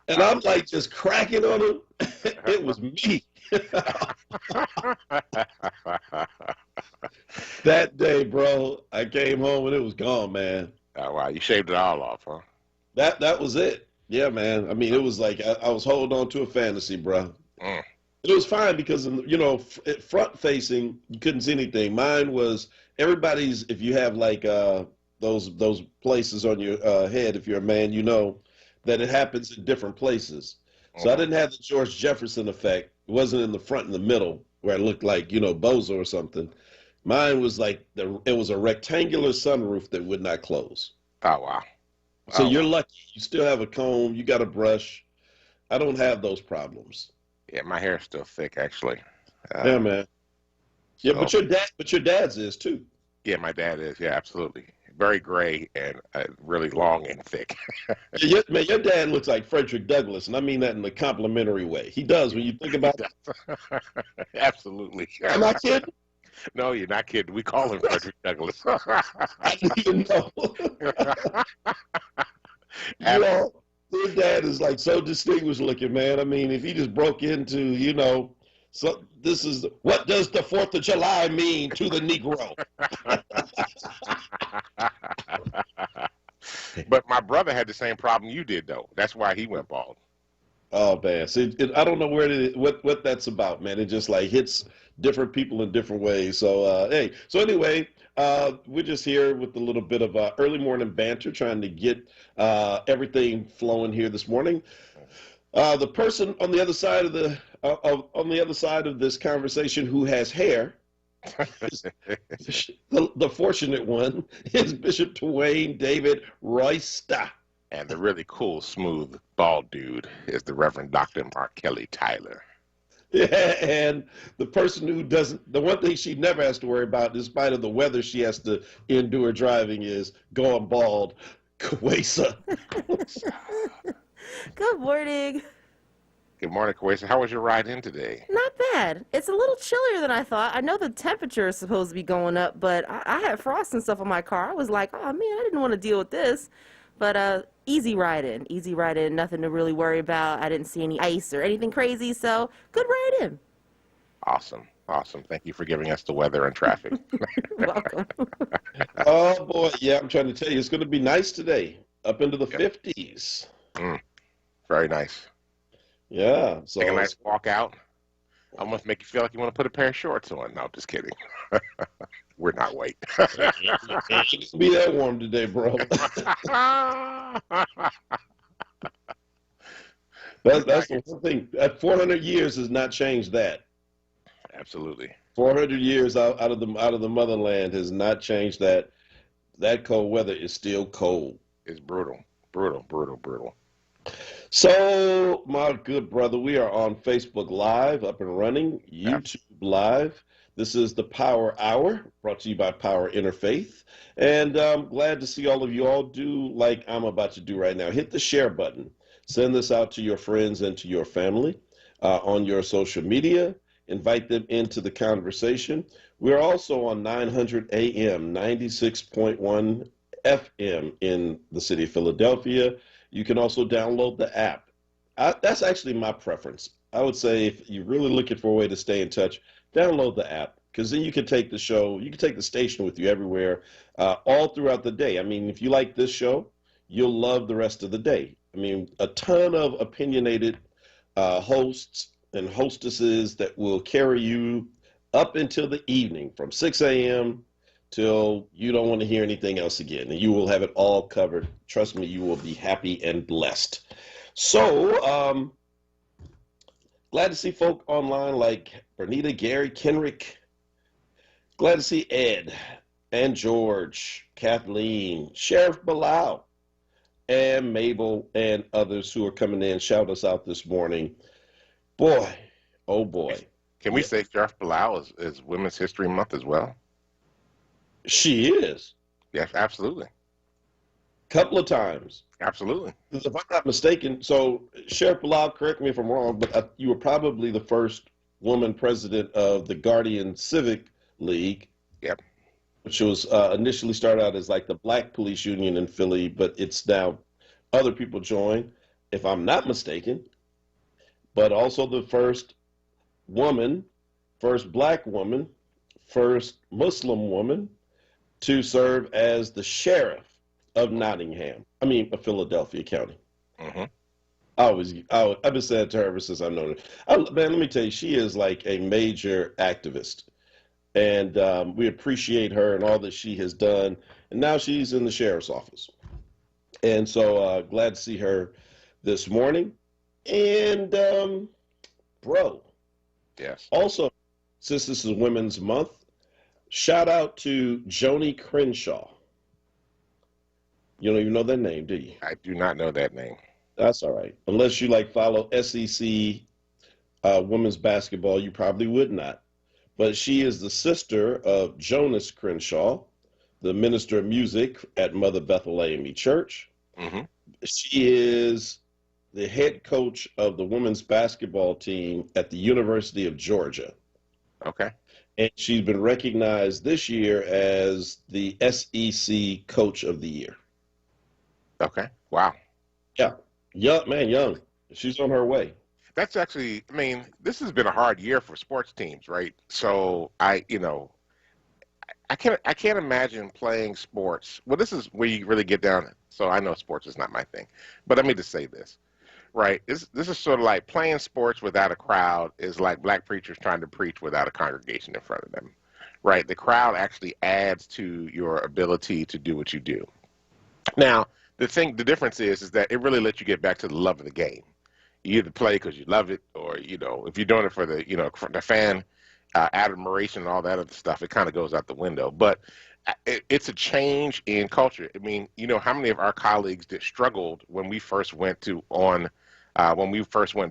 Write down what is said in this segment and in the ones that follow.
And I'm like just cracking on him. It was me. That day, bro, I came home and it was gone, man. Oh, wow, you shaved it all off, huh? That was it. Yeah, man. I mean, it was like I was holding on to a fantasy, bro. Mm. It was fine because front facing, you couldn't see anything. Mine was everybody's. If you have like those places on your head, if you're a man, you know that it happens in different places. So I Hmm. didn't have the George Jefferson effect. It wasn't in the front and the middle where I looked like Bozo or something. Mine was like it was a rectangular sunroof that would not close. Oh, wow. So Oh, you're wow. lucky. You still have a comb. You got a brush. I don't have those problems. Yeah, my hair's still thick, actually. Yeah, Uh, man. Yeah, so, but your dad's is too. yeah, my dad is. Yeah, absolutely. Very gray and really long and thick. Yeah, man, your dad looks like Frederick Douglass, and I mean that in a complimentary way. He does when you think He about it. does. Absolutely. Am I kidding? No, you're not kidding. We call him Frederick Douglass. I didn't even know. You Absolutely. know, his dad is like so distinguished looking, man. I mean, if he just broke into, so this is what does the 4th of July mean to the Negro? But my brother had the same problem you did, though. That's why he went bald. Oh man, see, I don't know what that's about, man. It just like hits different people in different ways. So hey, so anyway, we're just here with a little bit of early morning banter, trying to get everything flowing here this morning. The person on the other side of on the other side of this conversation who has hair, is the fortunate one is Bishop Dwayne David Royster. And the really cool, smooth, bald dude is the Reverend Dr. Mark Kelly Tyler. Yeah, and the person who doesn't, the one thing she never has to worry about, despite of the weather she has to endure driving, is going bald. Kwesa. Good morning. Good morning, Kwesa. How was your ride in today? Not bad. It's a little chillier than I thought. I know the temperature is supposed to be going up, but I had frost and stuff on my car. I was like, oh man, I didn't want to deal with this. But easy ride in, nothing to really worry about. I didn't see any ice or anything crazy, so good ride in. Awesome. Awesome. Thank you for giving us the weather and traffic. You're welcome. Oh boy, yeah, I'm trying to tell you, it's going to be nice today, up into the Yep. 50s. Mm, very nice. Yeah, Take a so nice walk out. Almost make you feel like you want to put a pair of shorts on. No, just kidding. We're not white. it's going to be that warm today, bro. That's the one thing. That 400 years has not changed that. Absolutely. 400 years out of the motherland has not changed that. That cold weather is still cold. It's brutal. Brutal, brutal, brutal. So, my good brother, we are on Facebook Live, up and running, YouTube Live. This is the Power Hour, brought to you by Power Interfaith. And I'm glad to see all of you all do like I'm about to do right now. Hit the share button. Send this out to your friends and to your family on your social media. Invite them into the conversation. We're also on 900 AM, 96.1 FM in the city of Philadelphia. You can also download the app. That's actually my preference. I would say if you're really looking for a way to stay in touch, download the app because then you can take the show, you can take the station with you everywhere, all throughout the day. I mean, if you like this show, you'll love the rest of the day. I mean, a ton of opinionated hosts and hostesses that will carry you up until the evening from 6 a.m. till you don't want to hear anything else again. And you will have it all covered. Trust me, you will be happy and blessed. So, glad to see folk online like Bernita, Gary, Kenrick. Glad to see Ed and George, Kathleen, Sheriff Bilal, and Mabel, and others who are coming in. Shout us out this morning. Boy, oh boy. Can we say Sheriff Bilal is Women's History Month as well? She is. Yes, absolutely. Couple of times. Absolutely. If I'm not mistaken, so Sheriff Bilal, correct me if I'm wrong, but you were probably the first woman president of the Guardian Civic League. Yep. Which was initially started out as like the Black Police Union in Philly, but it's now Other people joined, if I'm not mistaken, but also the first woman, first black woman, first Muslim woman to serve as the sheriff of Nottingham. I mean, of Philadelphia County. Mm-hmm. I've been saying to her ever since I've known her. Man, let me tell you, she is like a major activist. And we appreciate her and all that she has done. And now she's in the sheriff's office. And so glad to see her this morning. And, bro, Yes. also, since this is Women's Month, shout out to Joni Crenshaw. You don't even know that name, do you? I do not know that name. That's all right. Unless you like follow SEC women's basketball, you probably would not. But she is the sister of Jonas Crenshaw, the minister of music at Mother Bethel AME Church. Mm-hmm. She is the head coach of the women's basketball team at the University of Georgia. Okay. And she's been recognized this year as the SEC Coach of the Year. Okay. Wow. Yeah. Young, man, young. She's on her way. That's actually, I mean, this has been a hard year for sports teams, right? So I can't imagine playing sports. Well, this is where you really get down. So I know sports is not my thing, but let me just say this, right? This is sort of like playing sports without a crowd is like black preachers trying to preach without a congregation in front of them, right? The crowd actually adds to your ability to do what you do. Now, the difference is that it really lets you get back to the love of the game. You either play because you love it, or if you're doing it for for the fan admiration and all that other stuff, it kind of goes out the window. But it's a change in culture. I mean, how many of our colleagues that struggled when we first went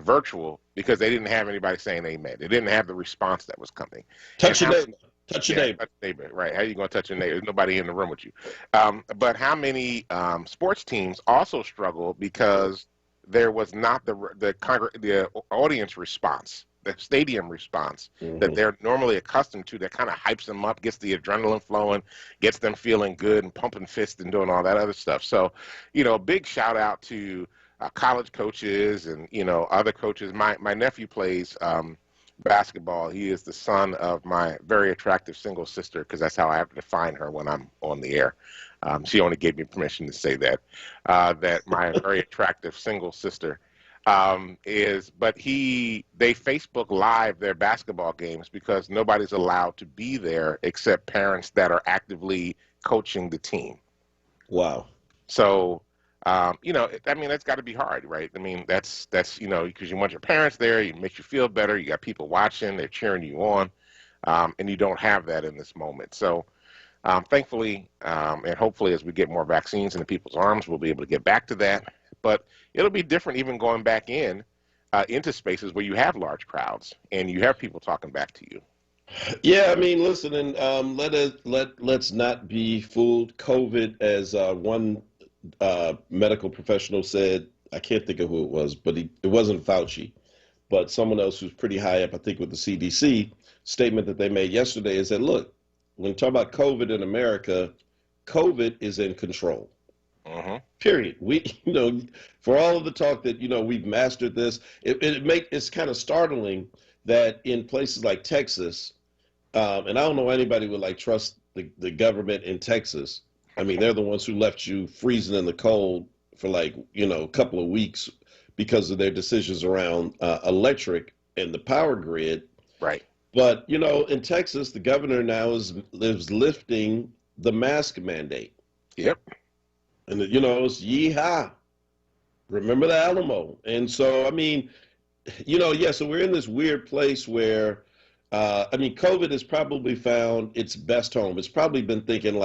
virtual because they didn't have anybody saying amen. They didn't have the response that was coming. Touch your neighbor. Touch your neighbor. Right. How are you going to touch your neighbor? There's nobody in the room with you. But how many sports teams also struggle because there was not the audience response, the stadium response that they're normally accustomed to, that kind of hypes them up, gets the adrenaline flowing, gets them feeling good and pumping fists and doing all that other stuff. So, a big shout out to college coaches and, other coaches. My nephew plays basketball. He is the son of my very attractive single sister, because that's how I have to define her when I'm on the air. She only gave me permission to say that my very attractive single sister they Facebook Live their basketball games because nobody's allowed to be there except parents that are actively coaching the team. Wow. So, that's got to be hard, right? I mean, that's because you want your parents there, it makes you feel better, you got people watching, they're cheering you on, and you don't have that in this moment. So, thankfully, and hopefully as we get more vaccines into people's arms, we'll be able to get back to that. But it'll be different even going back into spaces where you have large crowds and you have people talking back to you. Yeah, I mean, listen, and let's not be fooled. COVID, as one medical professional said, I can't think of who it was, but it wasn't Fauci, but someone else who's pretty high up, I think, with the CDC. Statement that they made yesterday is that, look, when you talk about COVID in America, COVID is in control. Mm-hmm. Period. We, for all of the talk that, we've mastered this, it's kind of startling that in places like Texas, and I don't know anybody would trust the government in Texas. I mean, they're the ones who left you freezing in the cold for a couple of weeks because of their decisions around electric and the power grid. Right. But, in Texas, the governor now is lifting the mask mandate. Yep. And, it's yeehaw. Remember the Alamo. And so, I mean, so we're in this weird place where, COVID has probably found its best home. It's probably been thinking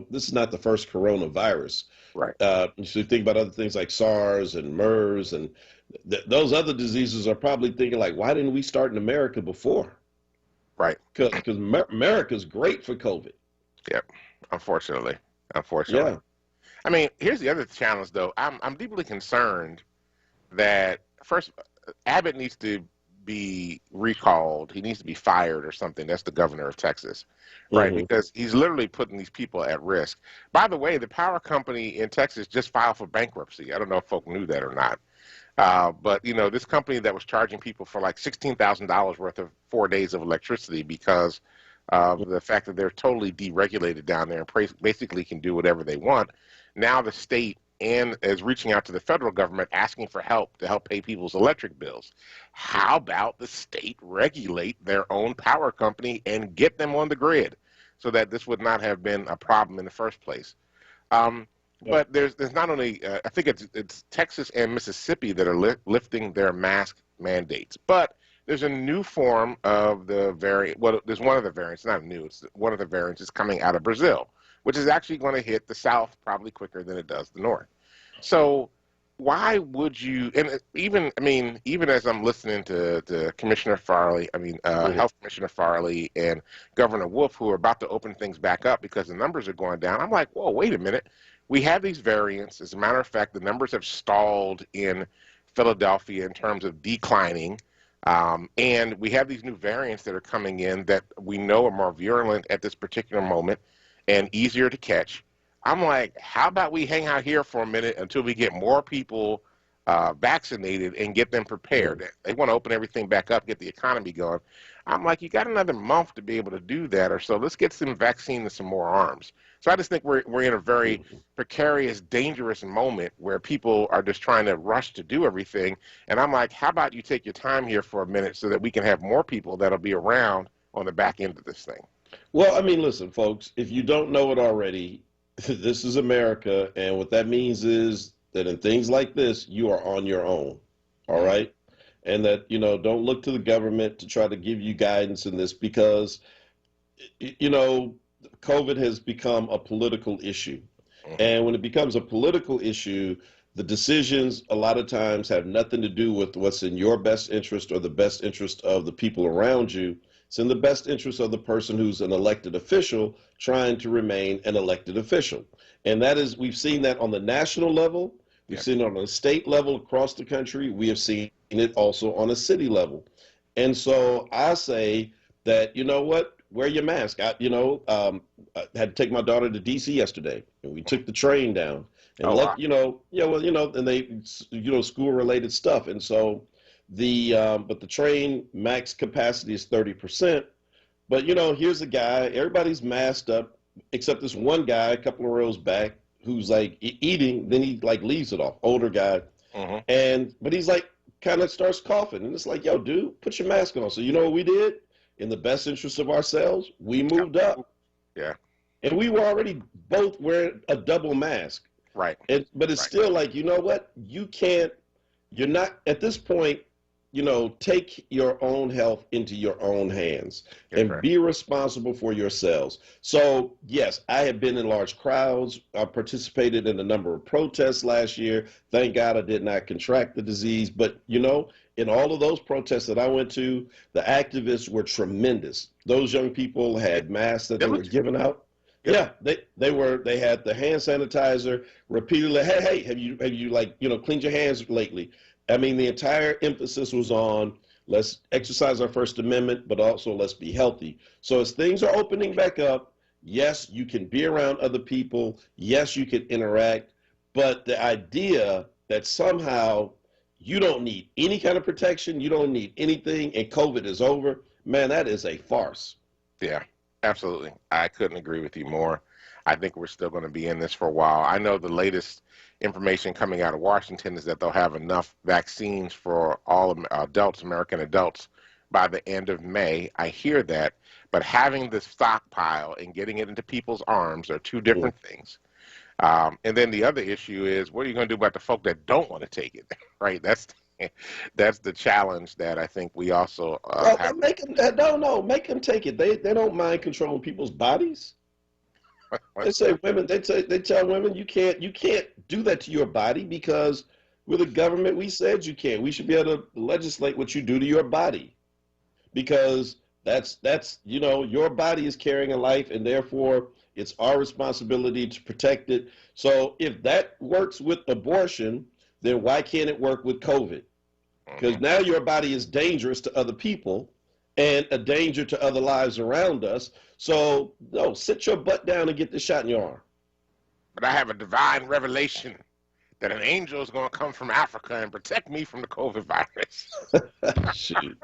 this is not the first coronavirus. Right. So you think about other things like SARS and MERS and those other diseases are probably thinking why didn't we start in America before? Right. Because America's great for COVID. Yep. Unfortunately. Yeah. I mean, here's the other challenge, though. I'm deeply concerned that, first, Abbott needs to be recalled. He needs to be fired or something. That's the governor of Texas, right? Hmm. Because he's literally putting these people at risk. By the way, the power company in Texas just filed for bankruptcy. I don't know if folk knew that or not. But you know, this company that was charging people for like $16,000 worth of 4 days of electricity because of the fact that they're totally deregulated down there and basically can do whatever they want. Now the state and is reaching out to the federal government asking for help to help pay people's electric bills. How about the state regulate their own power company and get them on the grid so that this would not have been a problem in the first place? But there's not only I think it's Texas and Mississippi that are lifting their mask mandates, but there's a new form of the variant. Well, there's one of the variants, not new. It's one of the variants is coming out of Brazil, which is actually going to hit the South probably quicker than it does the North. So why would you? And even I mean, even as I'm listening to Commissioner Farley, Health Commissioner Farley and Governor Wolf, who are about to open things back up because the numbers are going down, I'm like, whoa, wait a minute. We have these variants. As a matter of fact, the numbers have stalled in Philadelphia in terms of declining. And we have these new variants that are coming in that we know are more virulent at this particular moment and easier to catch. I'm like, how about we hang out here for a minute until we get more people vaccinated and get them prepared? They want to open everything back up, get the economy going. I'm like, you got another month to be able to do that, or so let's get some vaccine and some more arms. So I just think we're in a very precarious, dangerous moment where people are just trying to rush to do everything. And I'm like, how about you take your time here for a minute so that we can have more people that'll be around on the back end of this thing? Well, I mean, listen, folks, if you don't know it already, this is America, and what that means is that in things like this, you are on your own, all right? And that, don't look to the government to try to give you guidance in this because, COVID has become a political issue. And when it becomes a political issue, the decisions a lot of times have nothing to do with what's in your best interest or the best interest of the people around you. It's in the best interest of the person who's an elected official trying to remain an elected official. And that is, we've seen that on the national level. We've seen it on a state level across the country. We have seen it also on a city level. And so I say that, you know what, wear your mask. I had to take my daughter to DC yesterday, and we took the train down. And and they, school related stuff. And so but the train max capacity is 30%. But, here's a guy, everybody's masked up, except this one guy a couple of rows back who's like eating, then he like leaves it off, older guy. But he's like, kind of starts coughing. And it's like, yo, dude, put your mask on. So you know what we did? In the best interest of ourselves, we moved up. Yeah. And we were already both wearing a double mask. Right. But it's still like, you know what? You're not, at this point, take your own health into your own hands and be responsible for yourselves. So, yes, I have been in large crowds. I participated in a number of protests last year. Thank God I did not contract the disease. But, in all of those protests that I went to, the activists were tremendous. Those young people had masks that they were giving out. Yeah, they had the hand sanitizer repeatedly. Hey, have you cleaned your hands lately? I mean, the entire emphasis was on let's exercise our First Amendment, but also let's be healthy. So as things are opening back up, yes, you can be around other people. Yes, you can interact. But the idea that somehow you don't need any kind of protection, you don't need anything, and COVID is over, man, that is a farce. Yeah, absolutely. I couldn't agree with you more. I think we're still going to be in this for a while. I know the latest information coming out of Washington is that they'll have enough vaccines for all adults, American adults, by the end of May. I hear that, but having the stockpile and getting it into people's arms are two different things. And then the other issue is, what are you going to do about the folk that don't want to take it, right? That's the challenge that I think we also have. Make them take it. They don't mind controlling people's bodies. They say women. They tell women you can't do that to your body because we're the government. We said you can't. We should be able to legislate what you do to your body because that's your body is carrying a life and therefore it's our responsibility to protect it. So if that works with abortion, then why can't it work with COVID? because now your body is dangerous to other people and a danger to other lives around us. So, no, sit your butt down and get the shot in your arm. But I have a divine revelation that an angel is going to come from Africa and protect me from the COVID virus. Shoot.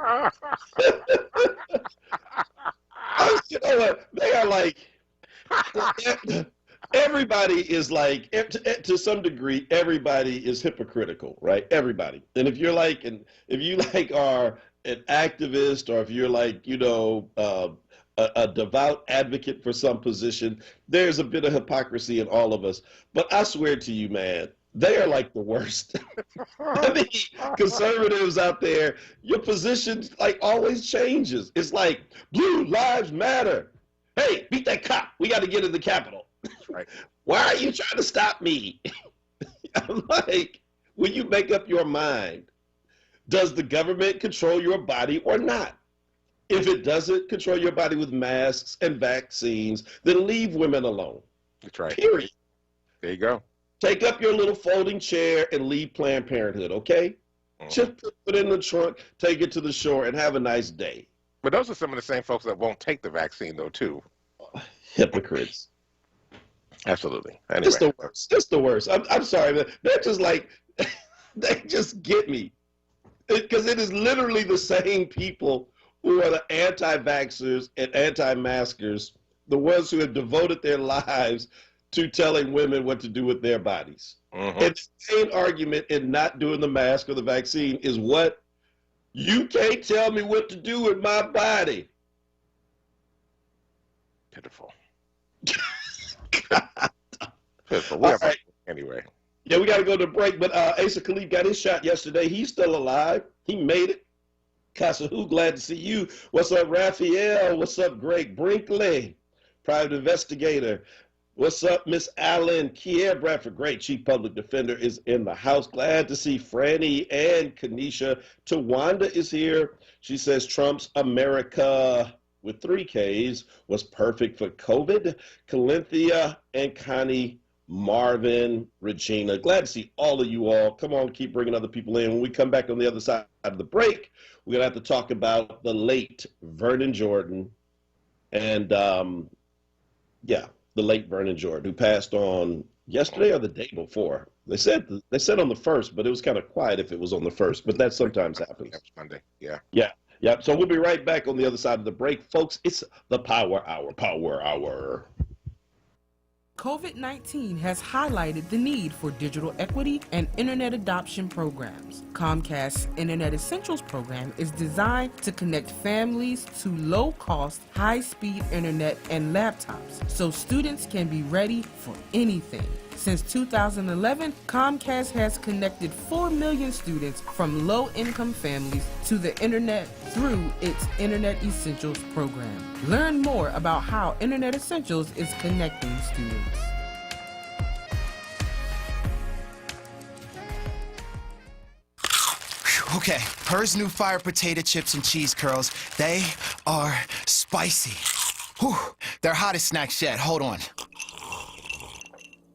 You know what? They are like, everybody is like, to some degree, everybody is hypocritical, right? Everybody. And if you like are an activist, or if you're like, a devout advocate for some position, there's a bit of hypocrisy in all of us. But I swear to you, man, they are like the worst. I mean, conservatives out there, your position like always changes. It's like, blue lives matter. Hey, beat that cop. We got to get in the Capitol. Right. Why are you trying to stop me? I'm like, when you make up your mind, does the government control your body or not? If it doesn't control your body with masks and vaccines, then leave women alone. That's right. Period. There you go. Take up your little folding chair and leave Planned Parenthood, okay? Just put it in the trunk, take it to the shore, and have a nice day. But those are some of the same folks that won't take the vaccine, though, too. Hypocrites. Absolutely. Anyway. Just the worst. Just the worst. I'm sorry, man. They're just like, they just get me. Because it is literally the same people who are the anti-vaxxers and anti-maskers, the ones who have devoted their lives to telling women what to do with their bodies. And the main argument in not doing the mask or the vaccine is what? You can't tell me what to do with my body. Pitiful. Pitiful. All right. Anyway. Yeah, we got to go to break, but Asa Khalif got his shot yesterday. He's still alive. He made it. Kasahu, glad to see you. What's up, Raphael? What's up, Greg Brinkley? Private investigator. What's up, Miss Allen? Kier Bradford, great chief public defender, is in the house. Glad to see Franny and Kanisha. Tawanda is here. She says Trump's America with 3 Ks was perfect for COVID. Calinthia and Connie, Marvin, Regina. Glad to see all of you all. Come on, keep bringing other people in. When we come back on the other side of the break, we're going to have to talk about the late Vernon Jordan and, the late Vernon Jordan, who passed on yesterday or the day before. They said on the 1st, but it was kind of quiet if it was on the 1st, but that sometimes happens. That was Monday, yeah. Yeah. So we'll be right back on the other side of the break. Folks, it's the Power Hour. COVID-19 has highlighted the need for digital equity and internet adoption programs. Comcast's Internet Essentials program is designed to connect families to low-cost, high-speed internet and laptops so students can be ready for anything. Since 2011, Comcast has connected 4 million students from low-income families to the internet through its Internet Essentials program. Learn more about how Internet Essentials is connecting students. Okay, Her's new fire potato chips and cheese curls, they are spicy. Whew, they're hottest snacks yet, hold on.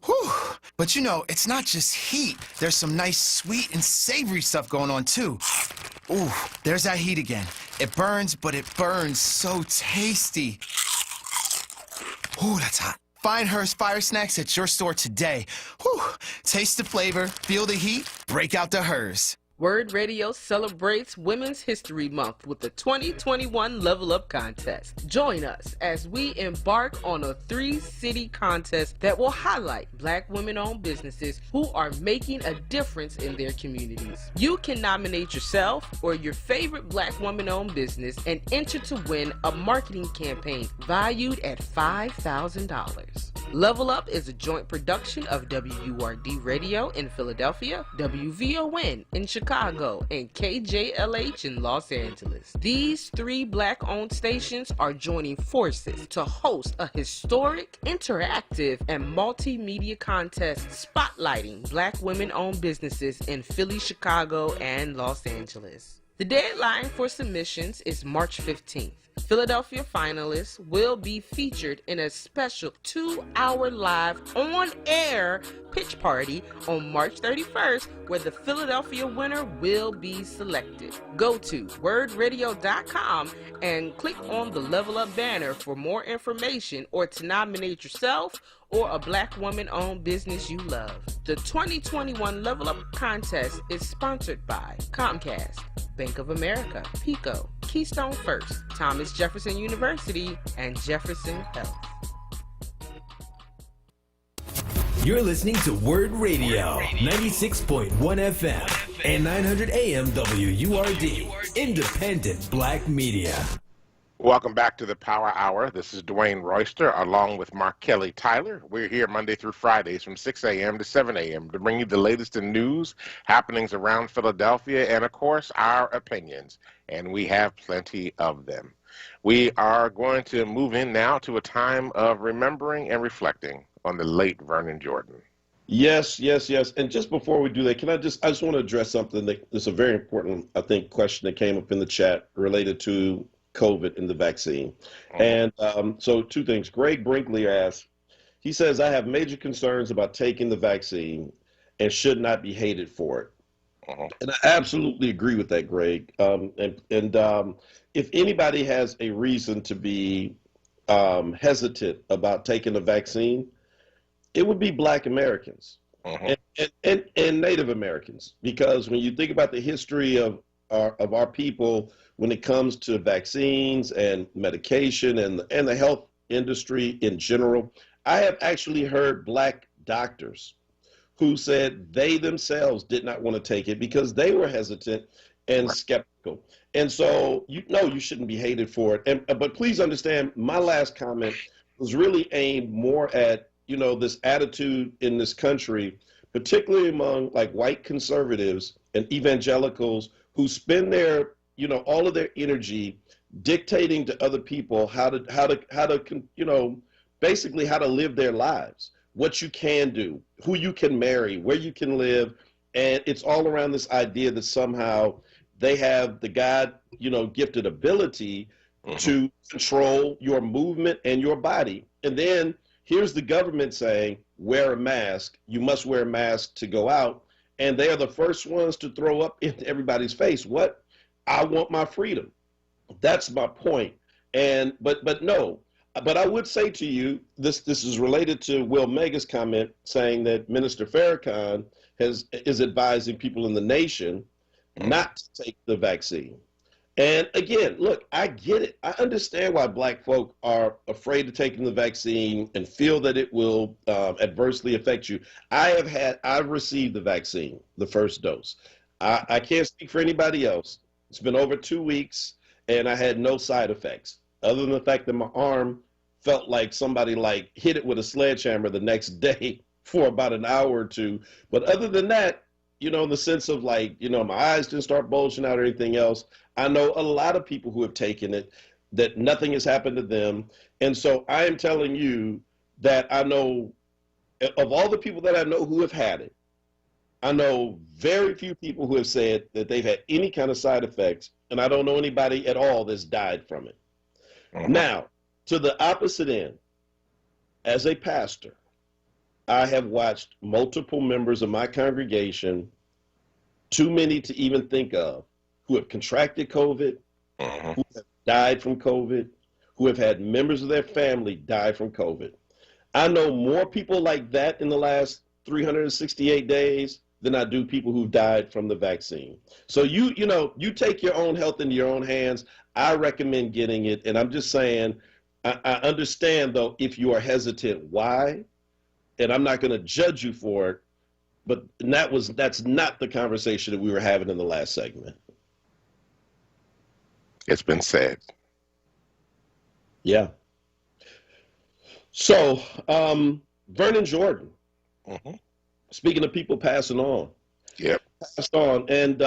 Whew, but it's not just heat. There's some nice sweet and savory stuff going on too. Ooh, there's that heat again. It burns, but it burns so tasty. Ooh, that's hot. Find Her's Fire Snacks at your store today. Whew, taste the flavor, feel the heat, break out the Her's. WURD Radio celebrates Women's History Month with the 2021 Level Up Contest. Join us as we embark on a 3-city contest that will highlight Black women-owned businesses who are making a difference in their communities. You can nominate yourself or your favorite Black woman-owned business and enter to win a marketing campaign valued at $5,000. Level Up is a joint production of WURD Radio in Philadelphia, WVON in Chicago, and KJLH in Los Angeles. These 3 Black-owned stations are joining forces to host a historic, interactive, and multimedia contest spotlighting Black women-owned businesses in Philly, Chicago, and Los Angeles. The deadline for submissions is March 15th. Philadelphia finalists will be featured in a special 2-hour live on-air pitch party on March 31st, where the Philadelphia winner will be selected. Go to wordradio.com and click on the Level Up banner for more information or to nominate yourself or a Black woman-owned business you love. The 2021 Level Up contest is sponsored by Comcast, Bank of America, PECO, Keystone First, Thomas Jefferson University, and Jefferson Health. You're listening to WURD Radio, 96.1 FM and 900 AM WURD, independent Black media. Welcome back to the Power Hour. This is Dwayne Royster along with Mark Kelly Tyler. We're here Monday through Fridays from 6 a.m. to 7 a.m. to bring you the latest in news, happenings around Philadelphia, and, of course, our opinions. And we have plenty of them. We are going to move in now to a time of remembering and reflecting on the late Vernon Jordan. Yes. And just before we do that, I just want to address something that's a very important, I think, question that came up in the chat related to COVID and the vaccine. And so two things. Greg Brinkley asks, he says, I have major concerns about taking the vaccine and should not be hated for it. And I absolutely agree with that, Greg. If anybody has a reason to be hesitant about taking the vaccine, it would be Black Americans and Native Americans, because when you think about the history of our people when it comes to vaccines and medication and the health industry in general, I have actually heard Black doctors who said they themselves did not want to take it because they were hesitant and skeptical. And so, you shouldn't be hated for it. But please understand, my last comment was really aimed more at, this attitude in this country, particularly among like white conservatives and evangelicals who spend their, all of their energy dictating to other people how to basically how to live their lives, what you can do, who you can marry, where you can live. And it's all around this idea that somehow they have the God, gifted ability to control your movement and your body. And then here's the government saying, wear a mask. You must wear a mask to go out. And they are the first ones to throw up into everybody's face. What? I want my freedom. That's my point. But no. But I would say to you, this is related to Will Mega's comment saying that Minister Farrakhan is advising people in the nation not to take the vaccine. And again, look, I get it. I understand why Black folk are afraid of taking the vaccine and feel that it will adversely affect you. I've received the vaccine, the first dose. I can't speak for anybody else. It's been over 2 weeks and I had no side effects other than the fact that my arm felt like somebody hit it with a sledgehammer the next day for about an hour or two. But other than that, in the sense of my eyes didn't start bulging out or anything else. I know a lot of people who have taken it, that nothing has happened to them. And so I am telling you that I know, of all the people that I know who have had it, I know very few people who have said that they've had any kind of side effects, and I don't know anybody at all that's died from it. Now, to the opposite end, as a pastor, I have watched multiple members of my congregation, too many to even think of, who have contracted COVID, who have died from COVID, who have had members of their family die from COVID. I know more people like that in the last 368 days than I do people who died from the vaccine. So you take your own health into your own hands. I recommend getting it. And I'm just saying, I understand though, if you are hesitant, why? And I'm not going to judge you for it, but that's not the conversation that we were having in the last segment. It's been said. Yeah. So, Vernon Jordan, speaking of people passing on. Yep. Passed on. And,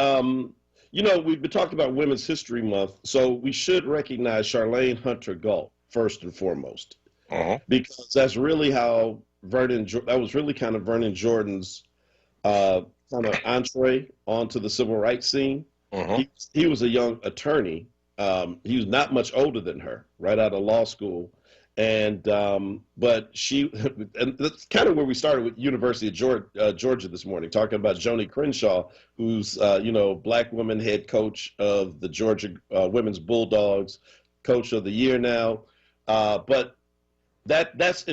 we've been talking about Women's History Month, so we should recognize Charlene Hunter Galt first and foremost, because that's really how that was really kind of Vernon Jordan's kind of entree onto the civil rights scene. Mm-hmm. He was a young attorney. He was not much older than her, right out of law school. And but she, and that's kind of where we started with University of Georgia this morning, talking about Joni Crenshaw, who's black woman head coach of the Georgia Women's Bulldogs, coach of the year now. But that's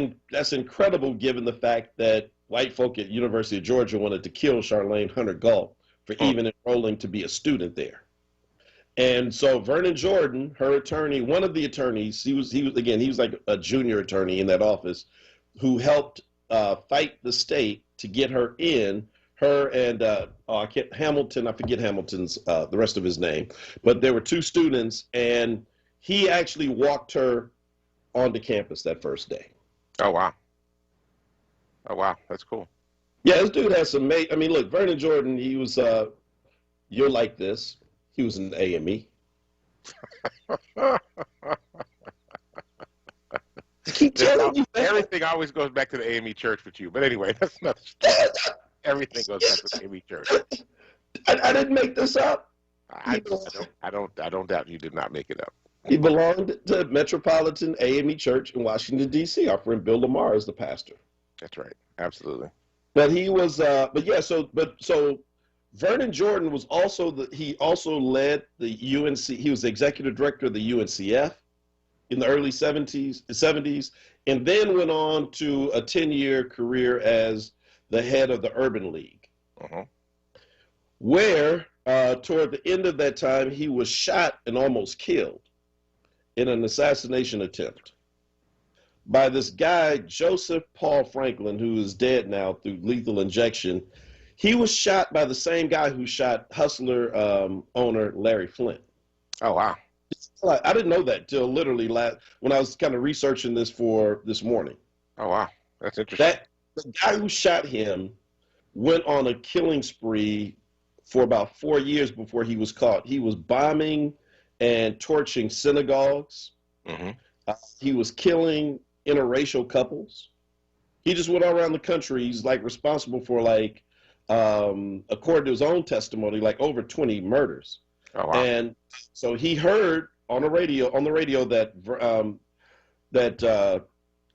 incredible given the fact that white folk at University of Georgia wanted to kill Charlene Hunter Galt for even enrolling to be a student there. And so Vernon Jordan, her attorney, one of the attorneys, he was like a junior attorney in that office, who helped fight the state to get her in. Her and Hamilton, I forget Hamilton's the rest of his name, but there were two students, and he actually walked her onto campus that first day. Oh wow! Oh wow, that's cool. Yeah, this dude has some. I mean, look, Vernon Jordan, he was. You're like this. He was an AME. I keep telling you, man. Everything always goes back to the AME church with you. But anyway, that's not. Everything goes back to the AME church. I didn't make this up. I don't doubt you did not make it up. He belonged to Metropolitan AME Church in Washington, D.C. Our friend Bill Lamar is the pastor. That's right. Absolutely. But he was, so Vernon Jordan was also he also led the UNC, he was the executive director of the UNCF in the early 70s, and then went on to a 10-year career as the head of the Urban League, where toward the end of that time, he was shot and almost killed in an assassination attempt by this guy, Joseph Paul Franklin, who is dead now through lethal injection. He was shot by the same guy who shot Hustler owner Larry Flint. Oh, wow. I didn't know that till literally when I was kind of researching this for this morning. Oh, wow. That's interesting. The guy who shot him went on a killing spree for about 4 years before he was caught. He was bombing and torching synagogues. He was killing interracial couples. He just went all around the country. He's like responsible for according to his own testimony, like over 20 murders. Oh, wow. And so he heard on the radio that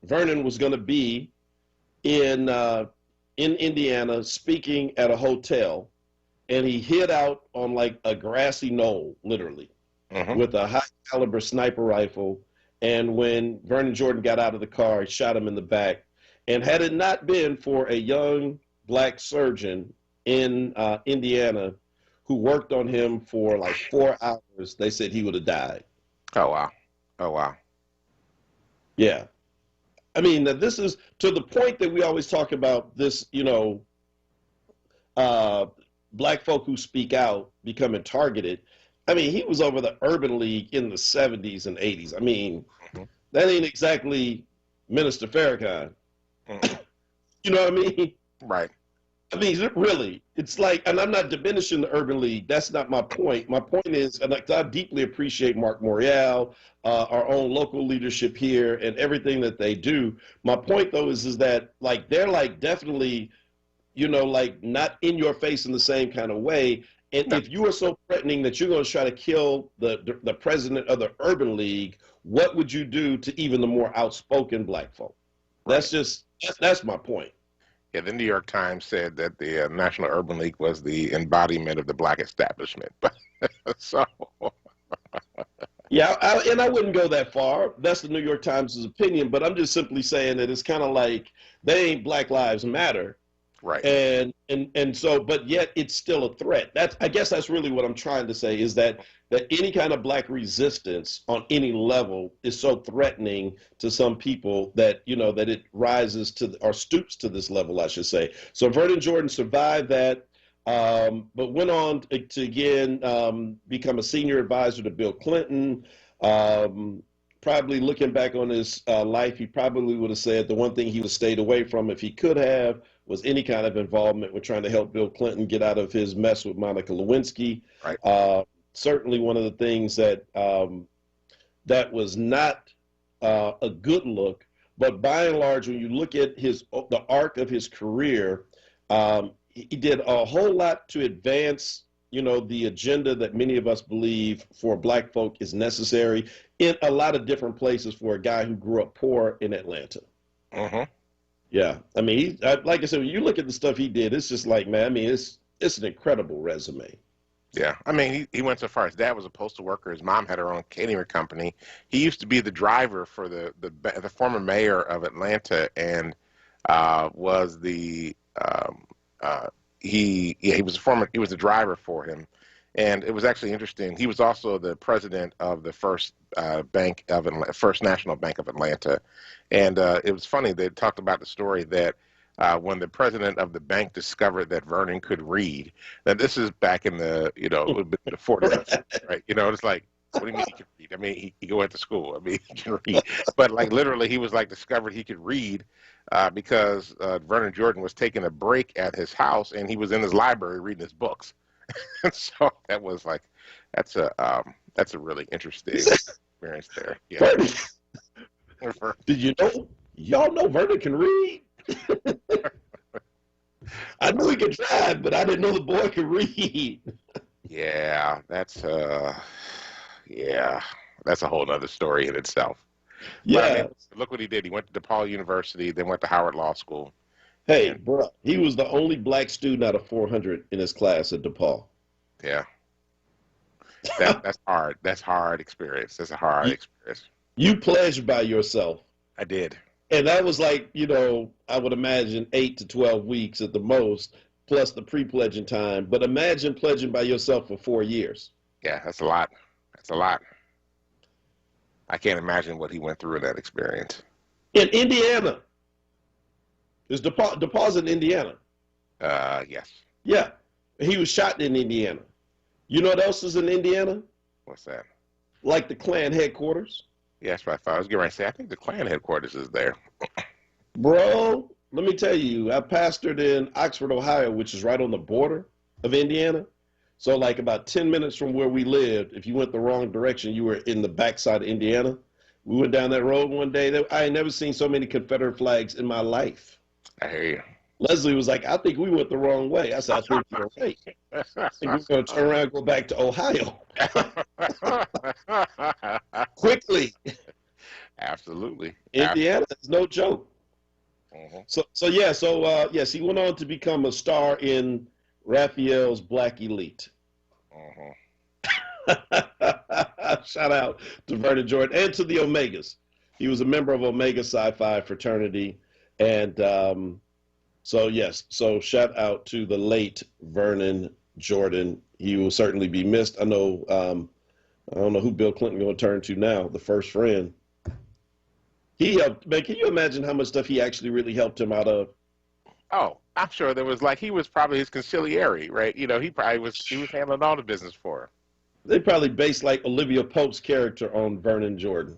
Vernon was going to be in Indiana speaking at a hotel, and he hid out on like a grassy knoll, literally, with a high caliber sniper rifle. And when Vernon Jordan got out of the car, he shot him in the back. And had it not been for a young black surgeon in Indiana who worked on him for like 4 hours, they said he would have died. Oh, wow. Oh, wow. Yeah. I mean, this is to the point that we always talk about this, black folk who speak out becoming targeted. I mean, he was over the Urban League in the 70s and 80s. I mean, that ain't exactly Minister Farrakhan. You know what I mean? Right. I mean, really, it's like, and I'm not diminishing the Urban League. That's not my point. My point is, and I deeply appreciate Mark Morial, our own local leadership here, and everything that they do. My point, though, is that like they're like definitely, like not in your face in the same kind of way. And if you are so threatening that you're going to try to kill the president of the Urban League, what would you do to even the more outspoken black folk? Right. That's my point. Yeah, the New York Times said that the National Urban League was the embodiment of the black establishment. So, yeah, and I wouldn't go that far. That's the New York Times' opinion, but I'm just simply saying that it's kind of like they ain't Black Lives Matter. Right. And so, but yet it's still a threat. I guess that's really what I'm trying to say, is that any kind of black resistance on any level is so threatening to some people that, that it rises to or stoops to this level, I should say. So Vernon Jordan survived that, but went on to again become a senior advisor to Bill Clinton. Probably looking back on his life, he probably would have said the one thing he would have stayed away from if he could have was any kind of involvement with trying to help Bill Clinton get out of his mess with Monica Lewinsky. Right. Certainly one of the things that that was not a good look, but by and large, when you look at the arc of his career, he did a whole lot to advance the agenda that many of us believe for black folk is necessary in a lot of different places for a guy who grew up poor in Atlanta. Mm-hmm. Yeah, I mean, like I said, when you look at the stuff he did, it's just like, man, I mean, it's an incredible resume. Yeah, I mean, he went so far. His dad was a postal worker. His mom had her own catering company. He used to be the driver for the former mayor of Atlanta, and was the he was the driver for him. And it was actually interesting. He was also the president of the First First National Bank of Atlanta, and it was funny. They talked about the story that when the president of the bank discovered that Vernon could read. Now this is back in the the 40s, right? It's like, what do you mean he can read? I mean, he went to school. I mean, he can read, but like literally, he was like discovered he could read because Vernon Jordan was taking a break at his house, and he was in his library reading his books. So that was like, that's a really interesting experience there. Yeah. Did you know? Y'all know Vernon can read? I knew he could drive, but I didn't know the boy could read. Yeah, that's a whole nother story in itself. Yeah. But, I mean, look what he did. He went to DePaul University, then went to Howard Law School. Hey, bro, he was the only black student out of 400 in his class at DePaul. Yeah. That's hard. That's hard experience. That's a hard experience. You pledged by yourself. I did. And that was like, I would imagine 8 to 12 weeks at the most, plus the pre-pledging time. But imagine pledging by yourself for 4 years. Yeah, that's a lot. That's a lot. I can't imagine what he went through in that experience. In Indiana. Is DePaul's in Indiana? Yes. Yeah. He was shot in Indiana. You know what else is in Indiana? What's that? Like the Klan headquarters. Yeah, that's what I thought. I was getting ready to say, I think the Klan headquarters is there. Bro, let me tell you, I pastored in Oxford, Ohio, which is right on the border of Indiana. So like about 10 minutes from where we lived, if you went the wrong direction, you were in the backside of Indiana. We went down that road one day. I had never seen so many Confederate flags in my life. I hear you. Leslie was like, I think we went the wrong way. I said, I think you're right. I think we're going to turn around and go back to Ohio. Quickly. Absolutely. Indiana is no joke. Mm-hmm. Yes, he went on to become a star in Raphael's Black Elite. Mm-hmm. Shout out to Vernon Jordan and to the Omegas. He was a member of Omega Psi Phi fraternity. And so shout out to the late Vernon Jordan. He will certainly be missed. I know, I don't know who Bill Clinton going to turn to now, the first friend. He helped, man, can you imagine how much stuff he actually really helped him out of? Oh, I'm sure there was he was probably his consigliere, right? He was handling all the business for him. They probably based like Olivia Pope's character on Vernon Jordan.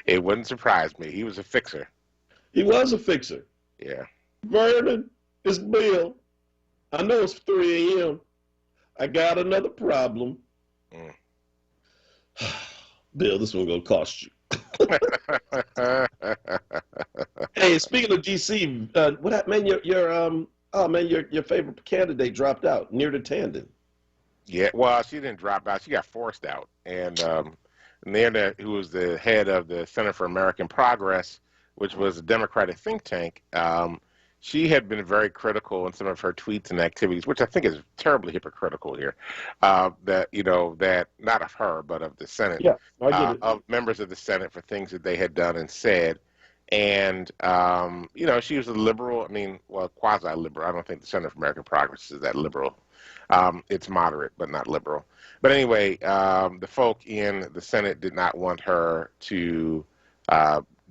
It wouldn't surprise me. He was a fixer. He was a fixer. Yeah. Vernon, it's Bill. I know it's 3 a.m. I got another problem. Mm. Bill, this one gonna cost you. Hey, speaking of GC, what happened, man? Your favorite candidate dropped out, Neera Tanden. Yeah, well, she didn't drop out. She got forced out. And Neera, who was the head of the Center for American Progress, which was a Democratic think tank, she had been very critical in some of her tweets and activities, which I think is terribly hypocritical here. That not of her, but of the Senate, yeah, I get it. of members of the Senate for things that they had done and said. And, she was a liberal. I mean, well, quasi-liberal. I don't think the Center for American Progress is that liberal. It's moderate, but not liberal. But anyway, the folk in the Senate did not want her to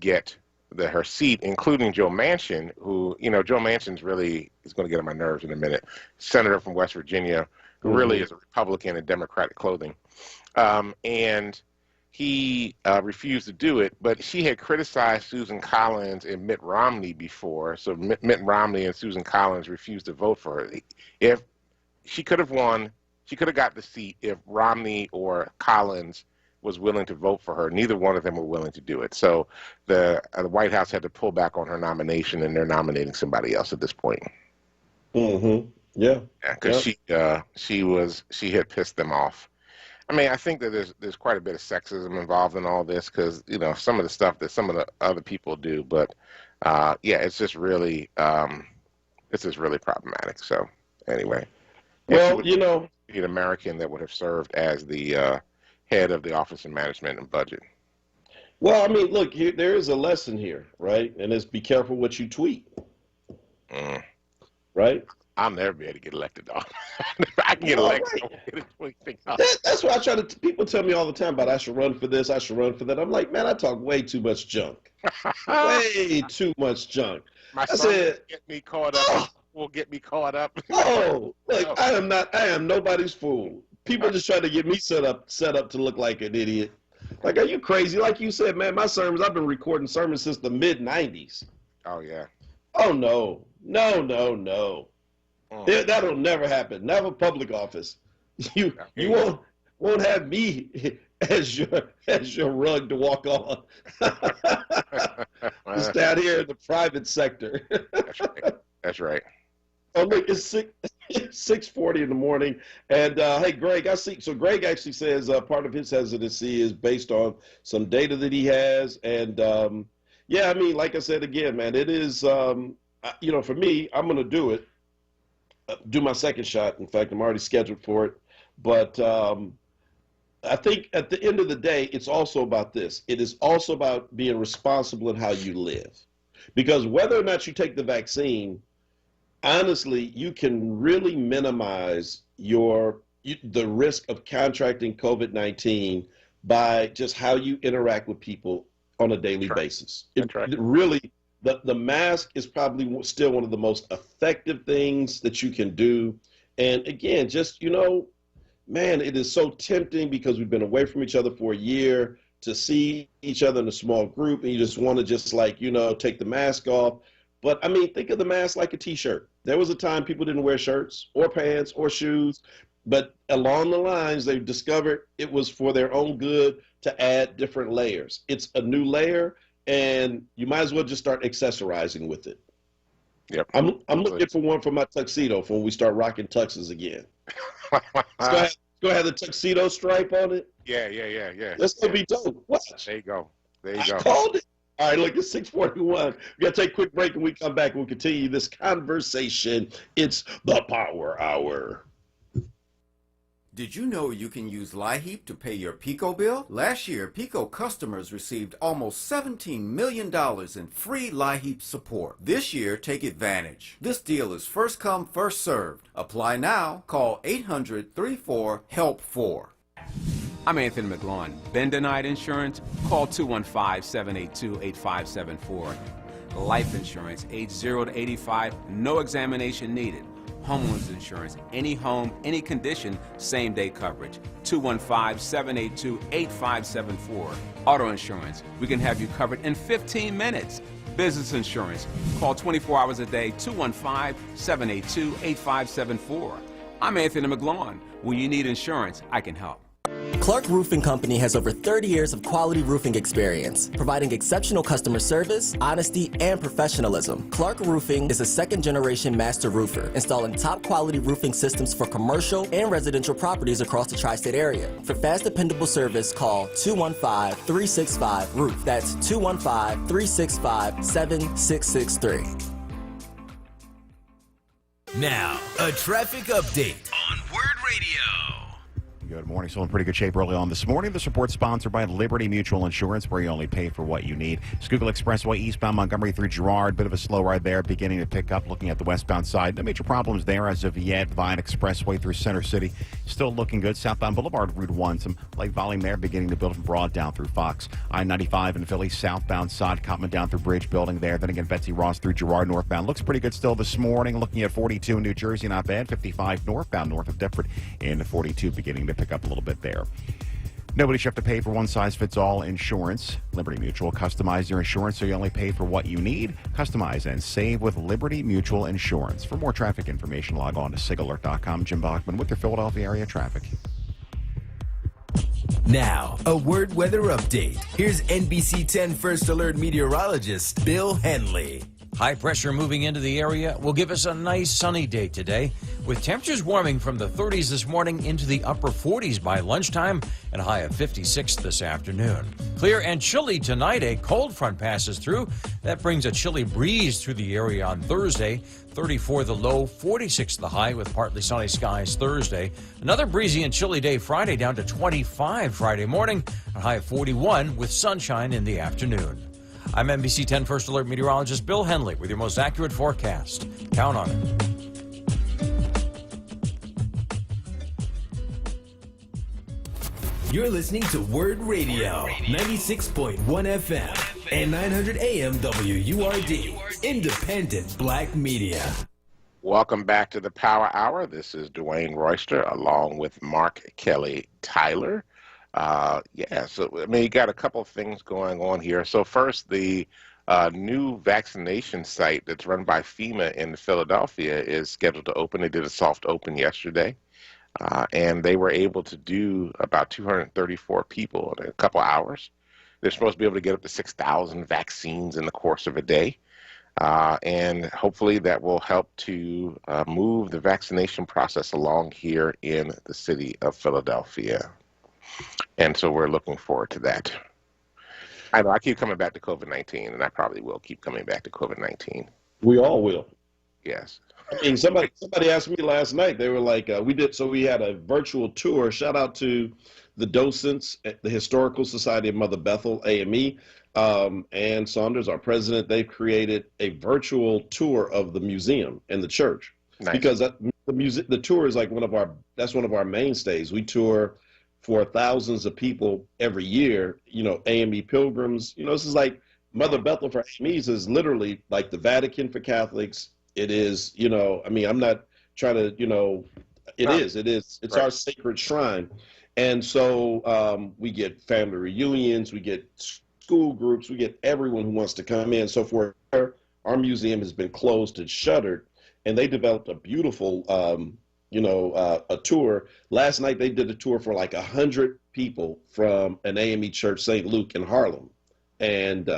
get her seat, including Joe Manchin, who, Joe Manchin's really is going to get on my nerves in a minute, senator from West Virginia, who really is a Republican in Democratic clothing. And he refused to do it, but she had criticized Susan Collins and Mitt Romney before, so Mitt Romney and Susan Collins refused to vote for her. If she could have won, she could have got the seat if Romney or Collins was willing to vote for her. Neither one of them were willing to do it. So the White House had to pull back on her nomination, and they're nominating somebody else at this point. Mm-hmm. Yeah. because she had pissed them off. I mean, I think that there's quite a bit of sexism involved in all this because some of the stuff that some of the other people do, but it's just really problematic. So anyway, Well, be an American that would have served as the head of the Office of Management and Budget. well, I mean, look, there is a lesson here, right? And it's be careful what you tweet, right? I'll never be able to get elected, though. If I can get elected, That's why people tell me all the time about I should run for this, I should run for that. I'm like, man, I talk way too much junk. Way too much junk. My son will get me caught up. Oh, look, I am nobody's fool. People just try to get me set up to look like an idiot. Like, are you crazy? Like you said, man, my sermons, I've been recording sermons since the mid-'90s. Oh, yeah. Oh, no. That'll never happen. Never public office. You won't have me as your rug to walk on. Just down here in the private sector. That's right. Oh, look, it's 6:40 in the morning, and hey, Greg, I see. So Greg actually says part of his hesitancy is based on some data that he has, and I mean, like I said again, man, it is for me, I'm going to do it. Do my second shot. In fact, I'm already scheduled for it. But I think at the end of the day, it's also about this. It is also about being responsible in how you live. Because whether or not you take the vaccine, honestly, you can really minimize the risk of contracting COVID-19 by just how you interact with people on a daily basis. That's right. It really, the mask is probably still one of the most effective things that you can do. And again, just, man, it is so tempting because we've been away from each other for a year to see each other in a small group, and you just want to take the mask off. But I mean, think of the mask like a t-shirt. There was a time people didn't wear shirts or pants or shoes, but along the lines, they discovered it was for their own good to add different layers. It's a new layer, and you might as well just start accessorizing with it. Yep. I'm looking for one for my tuxedo for when we start rocking tuxes again. It's gonna have the tuxedo stripe on it. Yeah. That's gonna be dope. Watch. There you go. I called it. All right, look, it's 6:41. We got to take a quick break, and we come back. We'll continue this conversation. It's the Power Hour. Did you know you can use LIHEAP to pay your PICO bill? Last year, PICO customers received almost $17 million in free LIHEAP support. This year, take advantage. This deal is first come, first served. Apply now. Call 800-34-HELP-4. I'm Anthony McGlaughlin. Been denied insurance? Call 215-782-8574. Life insurance, age 0 to 85, no examination needed. Homeowners insurance, any home, any condition, same-day coverage. 215-782-8574. Auto insurance, we can have you covered in 15 minutes. Business insurance, call 24 hours a day, 215-782-8574. I'm Anthony McGlaughlin. When you need insurance, I can help. Clark Roofing Company has over 30 years of quality roofing experience, providing exceptional customer service, honesty, and professionalism. Clark Roofing is a second-generation master roofer, installing top-quality roofing systems for commercial and residential properties across the tri-state area. For fast, dependable service, call 215-365-ROOF. That's 215-365-7663. Now, a traffic update on WURD Radio. Good morning. So in pretty good shape early on this morning. This report sponsored by Liberty Mutual Insurance, where you only pay for what you need. Schuylkill Expressway eastbound Montgomery through Girard. Bit of a slow ride there, beginning to pick up looking at the westbound side. No major problems there as of yet. Vine Expressway through Center City still looking good. Southbound Boulevard Route 1, some light volume there, beginning to build from Broad down through Fox. I-95 in Philly, southbound side, Cotman down through Bridge Building there. Then again, Betsy Ross through Girard northbound. Looks pretty good still this morning. Looking at 42 in New Jersey, not bad. 55 northbound north of Deptford, and 42 beginning to pick up a little bit there. Nobody should have to pay for one-size-fits-all insurance. Liberty Mutual, customize your insurance so you only pay for what you need. Customize and save with Liberty Mutual Insurance. For more traffic information, log on to sigalert.com. Jim Bachman with your Philadelphia area traffic. Now, a WURD weather update. Here's NBC 10 First Alert meteorologist Bill Henley. High pressure moving into the area will give us a nice sunny day today, with temperatures warming from the 30s this morning into the upper 40s by lunchtime and a high of 56 this afternoon. Clear and chilly tonight. A cold front passes through. That brings a chilly breeze through the area on Thursday. 34 the low, 46 the high with partly sunny skies Thursday. Another breezy and chilly day Friday, down to 25 Friday morning, a high of 41 with sunshine in the afternoon. I'm NBC 10 First Alert meteorologist Bill Henley with your most accurate forecast. Count on it. You're listening to WURD Radio, 96.1 FM and 900 AM WURD, independent black media. Welcome back to the Power Hour. This is Dwayne Royster along with Mark Kelly Tyler. So you got a couple of things going on here. So first, the new vaccination site that's run by FEMA in Philadelphia is scheduled to open. They did a soft open yesterday, and they were able to do about 234 people in a couple hours. They're supposed to be able to get up to 6,000 vaccines in the course of a day, and hopefully that will help to move the vaccination process along here in the city of Philadelphia. And so we're looking forward to that. I know I keep coming back to COVID-19, and I probably will keep coming back to COVID-19. We all will. Yes. I mean, somebody asked me last night. They were like, we had a virtual tour. Shout out to the docents at the Historical Society of Mother Bethel, AME, Ann Saunders, our president. They've created a virtual tour of the museum and the church. Nice. Because the tour is like one of our mainstays. We tour for thousands of people every year, AME pilgrims. This is like Mother Bethel for AMEs is literally like the Vatican for Catholics. It is, I'm not trying to, it's Right. our sacred shrine. And so we get family reunions, we get school groups, we get everyone who wants to come in. So for our museum has been closed and shuttered, and they developed a beautiful, a tour. Last night they did a tour for like 100 people from an AME church, St. Luke in Harlem, and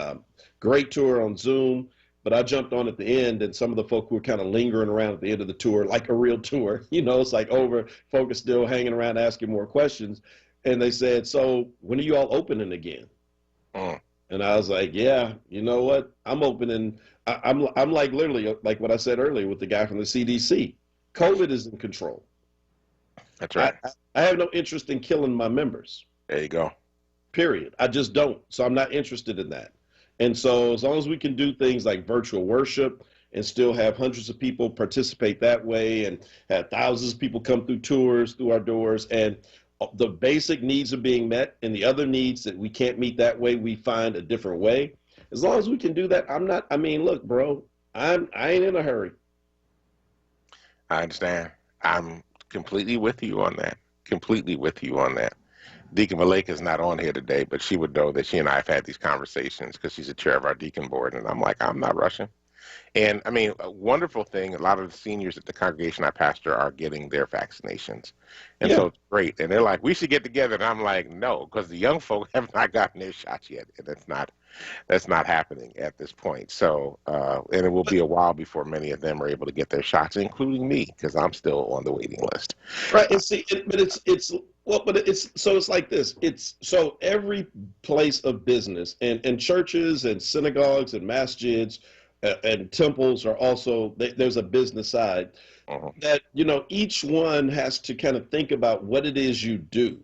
great tour on Zoom. But I jumped on at the end, and some of the folk were kind of lingering around at the end of the tour, like a real tour. It's like over, folk are still hanging around asking more questions. And they said, "So when are you all opening again?" And I was like, "Yeah, you know what? I'm opening. I'm like literally like what I said earlier with the guy from the CDC. COVID is in control. That's right. I have no interest in killing my members. There you go. Period. I just don't. So I'm not interested in that. And so as long as we can do things like virtual worship and still have hundreds of people participate that way and have thousands of people come through tours, through our doors, and the basic needs are being met, and the other needs that we can't meet that way, we find a different way. As long as we can do that, look, bro, I ain't in a hurry. I understand. I'm completely with you on that. Completely with you on that. Deacon Malika is not on here today, but she would know that she and I have had these conversations because she's the chair of our deacon board, and I'm like, I'm not rushing. And a wonderful thing, a lot of the seniors at the congregation I pastor are getting their vaccinations. And so it's great. And they're like, we should get together. And I'm like, no, because the young folk have not gotten their shots yet. And that's not happening at this point. So, and it will be a while before many of them are able to get their shots, including me, because I'm still on the waiting list. Right. And see, it's like this. So every place of business and churches and synagogues and masjids and temples are also, there's a business side that, each one has to kind of think about what it is you do.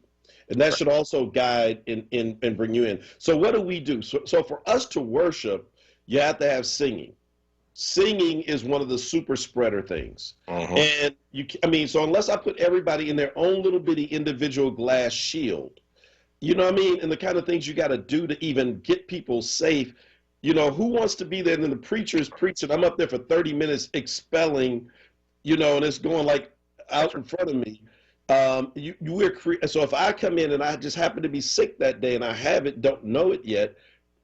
And that should also guide and bring you in. So what do we do? So for us to worship, you have to have singing. Singing is one of the super spreader things. And so unless I put everybody in their own little bitty individual glass shield, and the kind of things you got to do to even get people safe, who wants to be there? And then the preacher is preaching. I'm up there for 30 minutes expelling, and it's going like out in front of me. So if I come in and I just happen to be sick that day and I don't know it yet,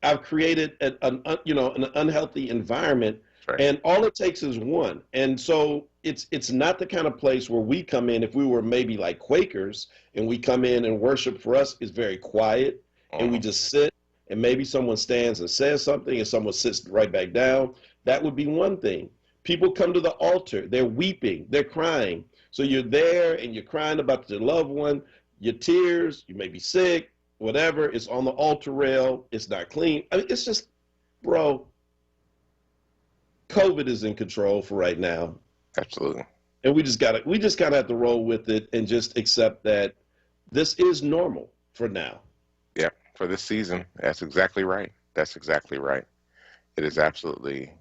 I've created an unhealthy environment. Right. And all it takes is one. And so it's not the kind of place where we come in. If we were maybe like Quakers and we come in and worship, for us is very quiet and we just sit, and maybe someone stands and says something and someone sits right back down. That would be one thing. People come to the altar. They're weeping. They're crying. So you're there and you're crying about your loved one. Your tears, you may be sick, whatever. It's on the altar rail. It's not clean. I mean, it's just, bro, COVID is in control for right now. Absolutely. And we just gotta have to roll with it and just accept that this is normal for now. Yeah, for this season. That's exactly right. That's exactly right. It is absolutely,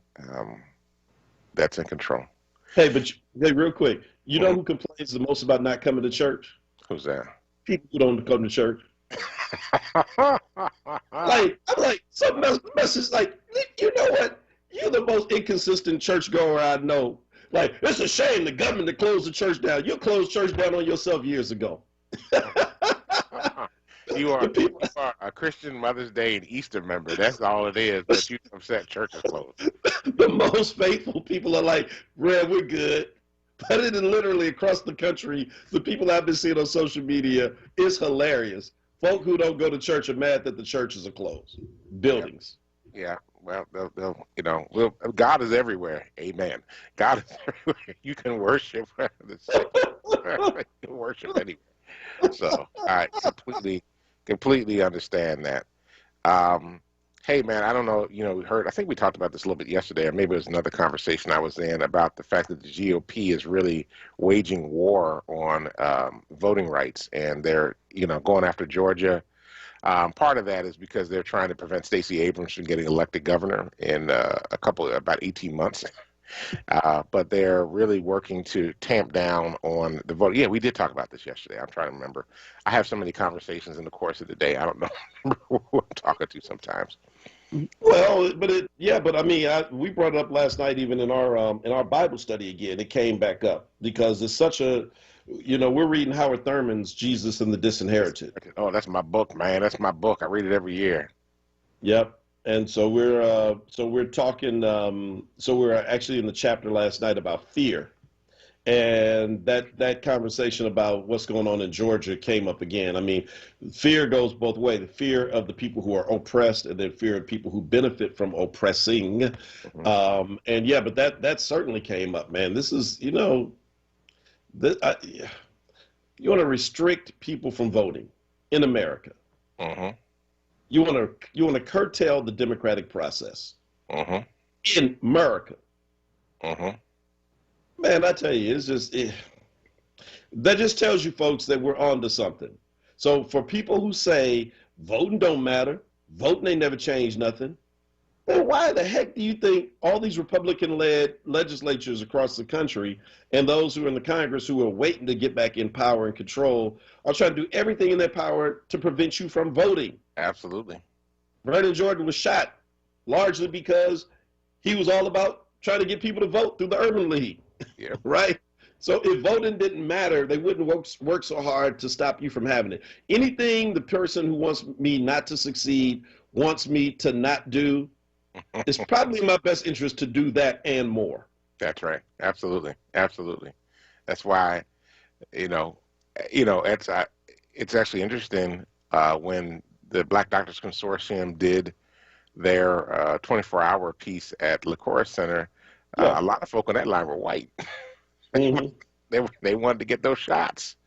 that's in control. Hey, hey, real quick, you know who complains the most about not coming to church? Who's that? People who don't come to church. I'm like, some message like, you know what? You're the most inconsistent churchgoer I know. Like, it's a shame the government to close the church down. You closed church down on yourself years ago. You are a Christian Mother's Day and Easter member. That's all it is. But you upset church is closed. The most faithful people are like, Red, we're good. But it is literally across the country, the people I've been seeing on social media is hilarious. Folk who don't go to church are mad that the churches are closed. Buildings. Yeah. Well, they'll, God is everywhere. Amen. God is everywhere. You can worship. You can worship anywhere. So I completely understand that. Hey, man, I don't know, I think we talked about this a little bit yesterday, or maybe it was another conversation I was in about the fact that the GOP is really waging war on voting rights, and they're, going after Georgia. Part of that is because they're trying to prevent Stacey Abrams from getting elected governor in about 18 months. But they're really working to tamp down on the vote. Yeah, we did talk about this yesterday. I'm trying to remember. I have so many conversations in the course of the day. I don't know who I'm talking to sometimes. Well, but I mean, we brought it up last night, even in our Bible study again. It came back up because it's such a, we're reading Howard Thurman's Jesus and the Disinherited. Oh, that's my book, man. That's my book. I read it every year. Yep. And so we're talking. So we were actually in the chapter last night about fear, and that conversation about what's going on in Georgia came up again. I mean, fear goes both ways: the fear of the people who are oppressed, and then fear of people who benefit from oppressing. Mm-hmm. And yeah, but that certainly came up, man. This is you want to restrict people from voting in America. Mm-hmm. You want to curtail the democratic process in America. Man, I tell you, it's just that just tells you folks that we're on to something. So for people who say voting don't matter, voting ain't never changed nothing, then why the heck do you think all these Republican-led legislatures across the country and those who are in the Congress who are waiting to get back in power and control are trying to do everything in their power to prevent you from voting? Absolutely. Vernon Jordan was shot largely because he was all about trying to get people to vote through the Urban League. Yeah. Right? So if voting didn't matter, they wouldn't work so hard to stop you from having it. Anything the person who wants me not to succeed wants me to not do, it's probably in my best interest to do that and more. That's right. Absolutely. Absolutely. That's why, it's actually interesting when the Black Doctors Consortium did their 24-hour piece at LaCour Center. A lot of folk on that line were white. Mm-hmm. They wanted to get those shots.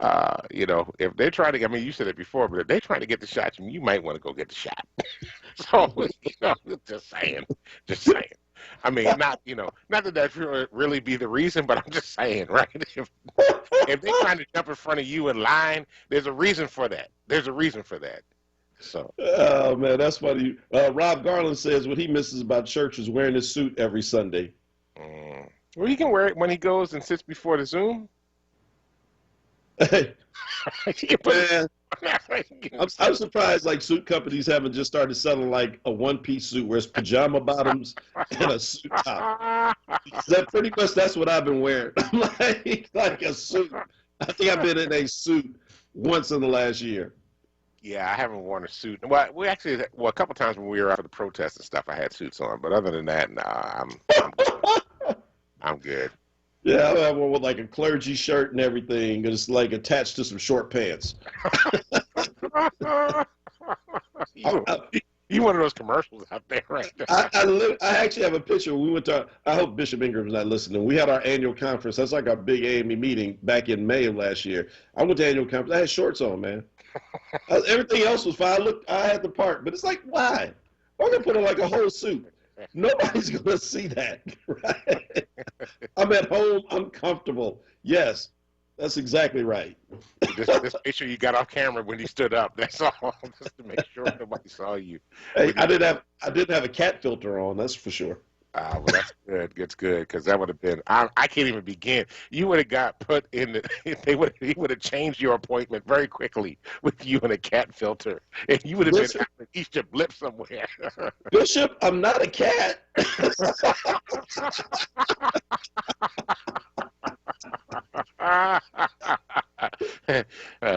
If they're trying to, I mean, you said it before, but if they're trying to get the shots, you might want to go get the shot. So, just saying. I mean, not that really be the reason, but I'm just saying, right? If they're trying to jump in front of you in line, there's a reason for that. So. Oh, man, that's funny. Rob Garland says what he misses about church is wearing his suit every Sunday. Well, he can wear it when he goes and sits before the Zoom. Hey, man, I'm surprised like suit companies haven't just started selling like a one-piece suit where it's pajama bottoms and a suit top. Pretty much that's what I've been wearing. I'm like a suit. I think I've been in a suit once in the last year. Yeah, I haven't worn a suit. Well, a couple times when we were out of the protests and stuff, I had suits on. But other than that, nah, I'm good. Yeah, I have one with like a clergy shirt and everything. It's like attached to some short pants. You one of those commercials out there, right? I actually have a picture. We went to, I hope Bishop Ingram's not listening. We had our annual conference. That's like our big AME meeting back in May of last year. I went to annual conference. I had shorts on, man. Everything else was fine. I had the part, but it's like, why? I'm going to put on like a whole suit. Nobody's going to see that, right? I'm at home. I'm comfortable. Yes, that's exactly right. Just make sure you got off camera when you stood up. That's all, just to make sure nobody saw you. Hey, I didn't have a cat filter on. That's for sure. Well, that's good. It's good because that would have been. I can't even begin. You would have got put in the. He would have changed your appointment very quickly with you and a cat filter, and you would have been having Easter blip somewhere. Bishop, I'm not a cat.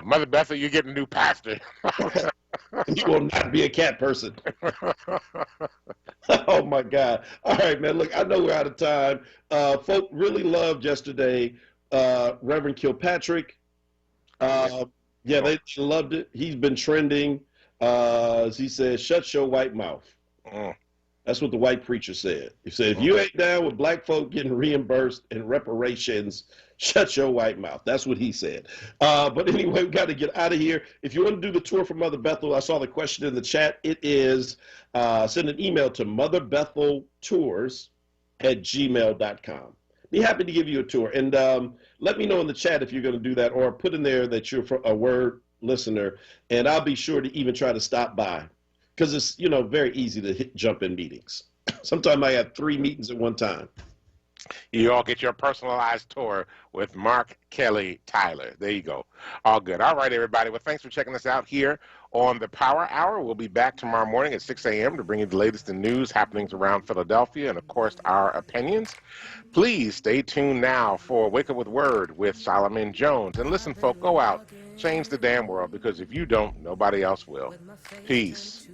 Mother Bethel, you're getting a new pastor. You will not be a cat person. Oh my God. All right, man. Look, I know we're out of time. Folk really loved yesterday Reverend Kilpatrick. Yeah, they loved it. He's been trending. As he said, shut your white mouth. That's what the white preacher said. He said, if you ain't down with black folk getting reimbursed and reparations, shut your white mouth. That's what he said. But anyway, we got to get out of here. If you want to do the tour for Mother Bethel, I saw the question in the chat. It is send an email to motherbetheltours@gmail.com. Be happy to give you a tour. And let me know in the chat if you're going to do that, or put in there that you're a WURD listener, and I'll be sure to even try to stop by. Because it's, very easy to jump in meetings. Sometimes I have 3 meetings at one time. You all get your personalized tour with Mark Kelly Tyler. There you go. All good. All right, everybody. Well, thanks for checking us out here on the Power Hour. We'll be back tomorrow morning at 6 a.m. to bring you the latest in news happenings around Philadelphia and, of course, our opinions. Please stay tuned now for Wake Up with WURD with Solomon Jones. And listen, folk, go out. Change the damn world, because if you don't, nobody else will. Peace.